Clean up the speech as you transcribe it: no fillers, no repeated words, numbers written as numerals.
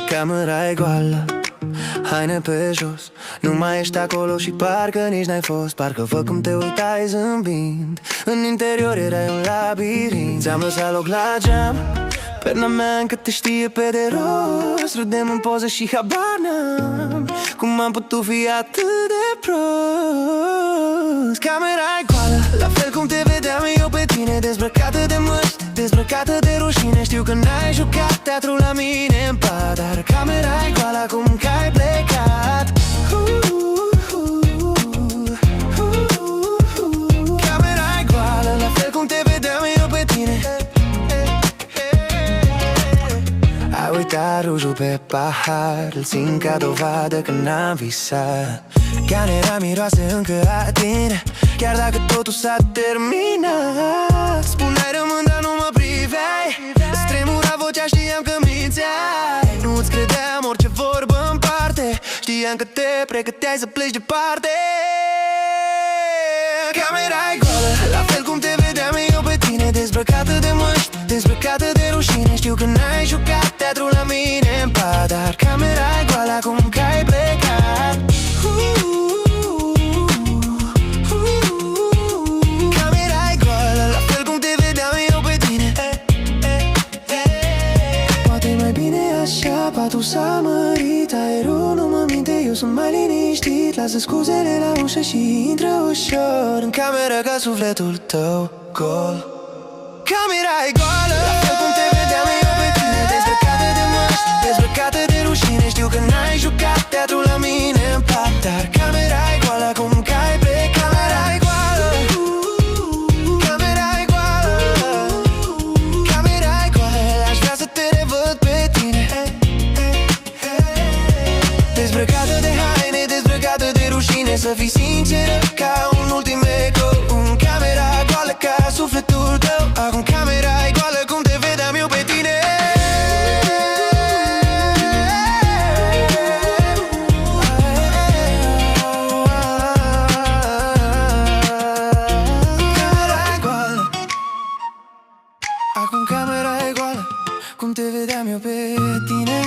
Camera e goală, haine pe jos, nu mai ești acolo și parcă nici n-ai fost. Parcă văd cum te uitai zâmbind, în interior erai un labirint. Ți-am lăsat loc la geam, perna mea încă te știe pe de rost. Râdem în poză și habar n-am cum am putut fi atât de prost. Camera e goală, la fel cum te vedeam eu pe tine, dezbrăcată de măști, dezbrăcată de rușine. Știu că n-ai jucat teatru la mine în pat, dar camera e goală acum că ai plecat. Camera e goală, la fel cum te vedeam eu pe tine. Ai uitat rujul pe pahar, îl țin ca dovadă că n-am visat. Camera miroase încă a tine, chiar dacă totul s-a terminat. Spuneai rămân, dar nu mă priveai, îți tremura vocea, știam că mințeai. Nu-ți credeam orice vorbă în parte, știam că te pregăteai să pleci departe. Camera e goală, la fel cum te vedeam eu pe tine, dezbrăcată de măști, dezbrăcată de rușine. Știu că n-ai jucat teatru la mine în pat, dar camera e goală acum că ai plecat. Camera e goală, la fel cum te vedeam eu pe tine. Poate-i mai bine așa, patul s-a mărit, aerul nu mă minte, eu sunt mai liniștit. Lasă scuzele la ușă și intră ușor în cameră ca sufletul tău gol. Camera e goală, la fel cum te vedeam eu pe tine, dezbrăcată de măști, dezbrăcată de rușine. Știu că n-ai jucat teatru la mine în pat, dar camera e goală acum că ai plecat. Camera e goală, camera e goală, camera e goală, aș vrea să te revăd pe tine. Dezbrăcată de haine, dezbrăcată de rușine, să fii sinceră ca un ultim eco. Camera goală ca sufletul tău, acum camera e goală cum te vedeam eu pe tine. Camera e goală, acum camera e goală cum te vedeam eu pe tine.